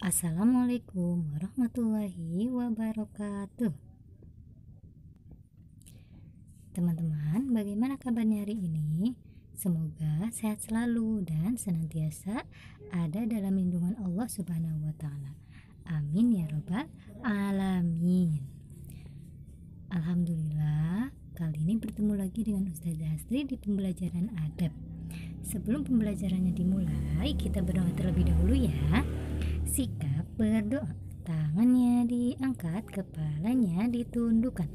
Assalamualaikum warahmatullahi wabarakatuh. Teman-teman, bagaimana kabarnya hari ini? Semoga sehat selalu dan senantiasa ada dalam lindungan Allah Subhanahu wa taala. Amin ya robbal alamin. Alhamdulillah, kali ini bertemu lagi dengan Ustazah Astri di pembelajaran adab. Sebelum pembelajarannya dimulai, kita berdoa terlebih dahulu ya. Sikap berdoa, tangannya diangkat, kepalanya ditundukkan.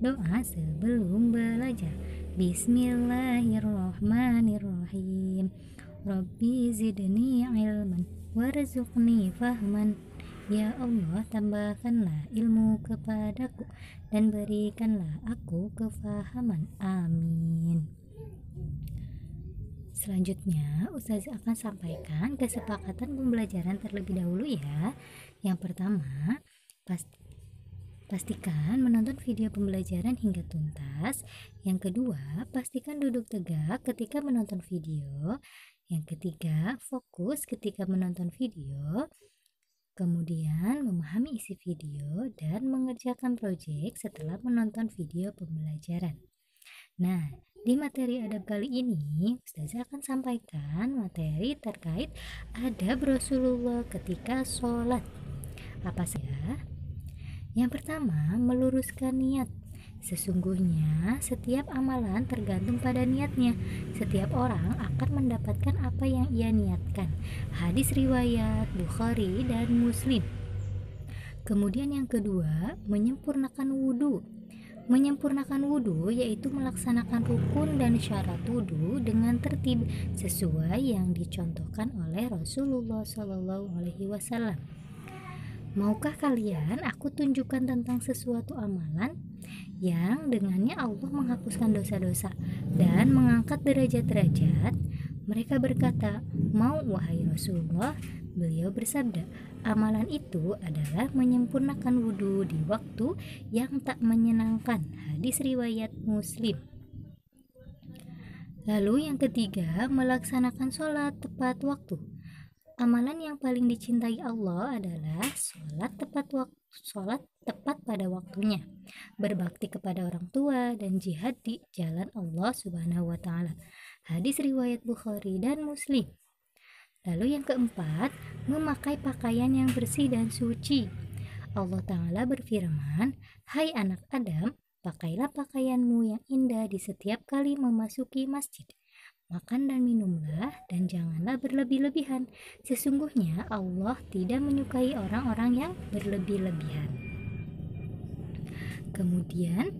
Doa sebelum belajar. Bismillahirrahmanirrahim. Rabbi zidni ilman warzuqni fahman. Ya Allah, tambahkanlah ilmu kepadaku dan berikanlah aku kefahaman. Amin. Selanjutnya, Ustaz akan sampaikan kesepakatan pembelajaran terlebih dahulu ya. Yang pertama, pastikan menonton video pembelajaran hingga tuntas. Yang kedua, pastikan duduk tegak ketika menonton video. Yang ketiga, fokus ketika menonton video. Kemudian, memahami isi video dan mengerjakan proyek setelah menonton video pembelajaran. Nah, di materi adab kali ini, Ustazah akan sampaikan materi terkait adab Rasulullah ketika sholat. Apa saja? Yang pertama, meluruskan niat. Sesungguhnya, setiap amalan tergantung pada niatnya. Setiap orang akan mendapatkan apa yang ia niatkan. Hadis riwayat Bukhari dan Muslim. Kemudian yang kedua, menyempurnakan wudhu. Menyempurnakan wudhu yaitu melaksanakan rukun dan syarat wudhu dengan tertib sesuai yang dicontohkan oleh Rasulullah SAW. Maukah kalian aku tunjukkan tentang sesuatu amalan yang dengannya Allah menghapuskan dosa-dosa dan mengangkat derajat-derajat? Mereka berkata, mau wahai Rasulullah. Beliau bersabda, amalan itu adalah menyempurnakan wudhu di waktu yang tak menyenangkan. Hadis riwayat Muslim. Lalu yang ketiga, melaksanakan sholat tepat waktu. Amalan yang paling dicintai Allah adalah sholat tepat pada waktunya, berbakti kepada orang tua dan jihad di jalan Allah Subhanahu wa taala. Hadis riwayat Bukhari dan Muslim. Lalu yang keempat, memakai pakaian yang bersih dan suci. Allah Ta'ala berfirman, hai anak Adam, pakailah pakaianmu yang indah di setiap kali memasuki masjid. Makan dan minumlah dan janganlah berlebih-lebihan. Sesungguhnya Allah tidak menyukai orang-orang yang berlebih-lebihan. Kemudian,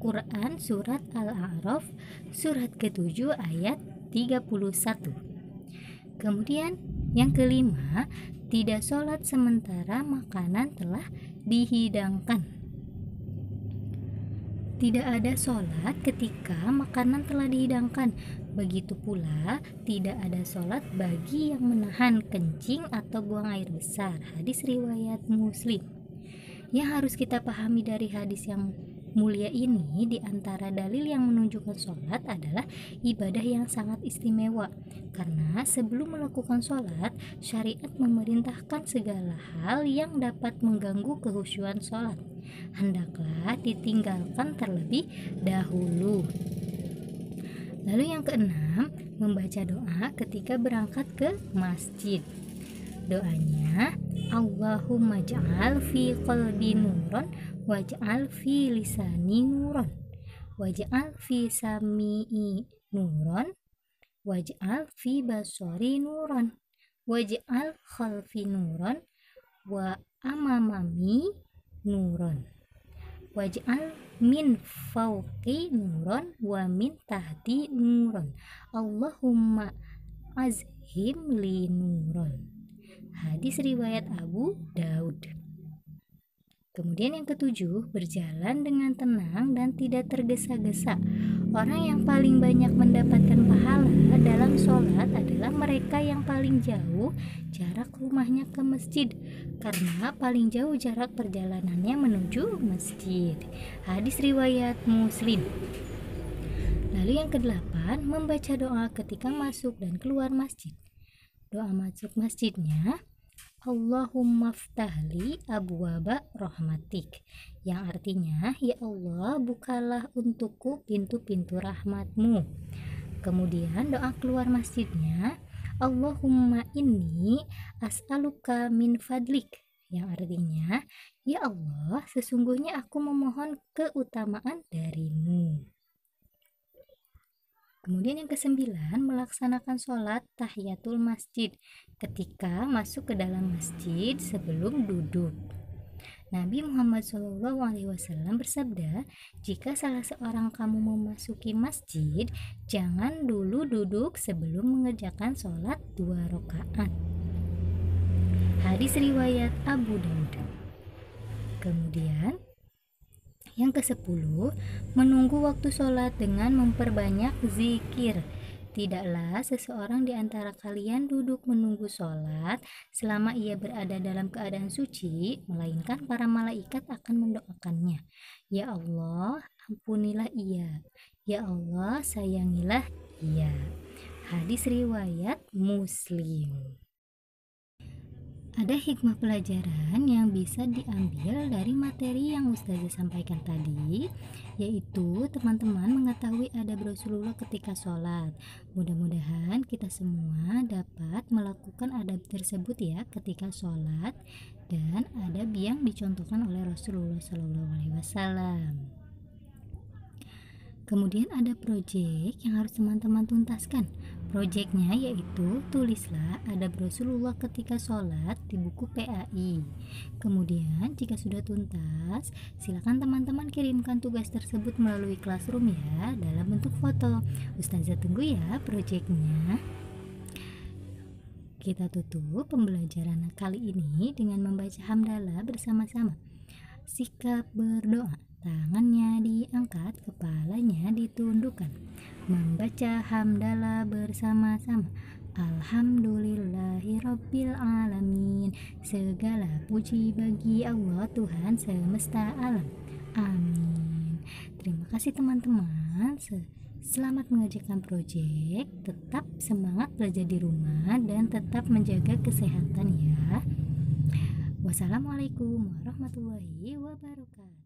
Quran Surat Al-A'raf, surat ke-7 ayat 31. Kemudian yang kelima, tidak sholat sementara makanan telah dihidangkan. Tidak ada sholat ketika makanan telah dihidangkan. Begitu pula tidak ada sholat bagi yang menahan kencing atau buang air besar. Hadis riwayat Muslim. Yang harus kita pahami dari hadis yang mulia ini, di antara dalil yang menunjukkan sholat adalah ibadah yang sangat istimewa. Karena sebelum melakukan sholat, syariat memerintahkan segala hal yang dapat mengganggu kehusyuan sholat hendaklah ditinggalkan terlebih dahulu. Lalu yang keenam, membaca doa ketika berangkat ke masjid. Doanya, Allahumma ja'al fi qalbi nuron waj'al fi lisani nuron waj'al fi sami'i nuron waj'al fi basari nuron waj'al khalfi nuron wa amamami nuron waj'al min fawqi nuron wa min tahti nuron Allahumma azhim li nuron. Hadis riwayat Abu Daud. Kemudian yang ketujuh, berjalan dengan tenang dan tidak tergesa-gesa. Orang yang paling banyak mendapatkan pahala dalam sholat adalah mereka yang paling jauh jarak rumahnya ke masjid, karena paling jauh jarak perjalanannya menuju masjid. Hadis riwayat Muslim. Lalu yang kedelapan, membaca doa ketika masuk dan keluar masjid. Doa masuk masjidnya, Allahumma ftahli abwaba rahmatik, yang artinya, ya Allah bukalah untukku pintu-pintu rahmatmu. Kemudian doa keluar masjidnya, Allahumma inni as'aluka min fadlik, yang artinya, ya Allah sesungguhnya aku memohon keutamaan darimu. Kemudian yang kesembilan, melaksanakan sholat tahiyatul masjid ketika masuk ke dalam masjid sebelum duduk. Nabi Muhammad SAW bersabda, jika salah seorang kamu memasuki masjid, jangan dulu duduk sebelum mengerjakan sholat 2 rakaat. Hadis riwayat Abu Daud. Kemudian yang ke-10, menunggu waktu sholat dengan memperbanyak zikir. Tidaklah seseorang di antara kalian duduk menunggu sholat selama ia berada dalam keadaan suci, melainkan para malaikat akan mendoakannya. Ya Allah, ampunilah ia. Ya Allah, sayangilah ia. Hadis riwayat Muslim. Ada hikmah pelajaran yang bisa diambil dari materi yang Ustazah sampaikan tadi, yaitu teman-teman mengetahui adab Rasulullah ketika sholat. Mudah-mudahan kita semua dapat melakukan adab tersebut ya ketika sholat, dan adab yang dicontohkan oleh Rasulullah SAW. Kemudian ada proyek yang harus teman-teman tuntaskan. Proyeknya yaitu tulislah adab Rasulullah ketika sholat di buku PAI. Kemudian jika sudah tuntas, silakan teman-teman kirimkan tugas tersebut melalui Classroom ya, dalam bentuk foto. Ustazah tunggu ya proyeknya. Kita tutup pembelajaran kali ini dengan membaca hamdalah bersama-sama. Sikap berdoa, tangannya diangkat, kepalanya ditundukkan. Membaca hamdalah bersama-sama. Alhamdulillahirabbil alamin. Segala puji bagi Allah Tuhan semesta alam. Amin. Terima kasih teman-teman. Selamat mengerjakan proyek. Tetap semangat belajar di rumah dan tetap menjaga kesehatan ya. Wassalamualaikum warahmatullahi wabarakatuh.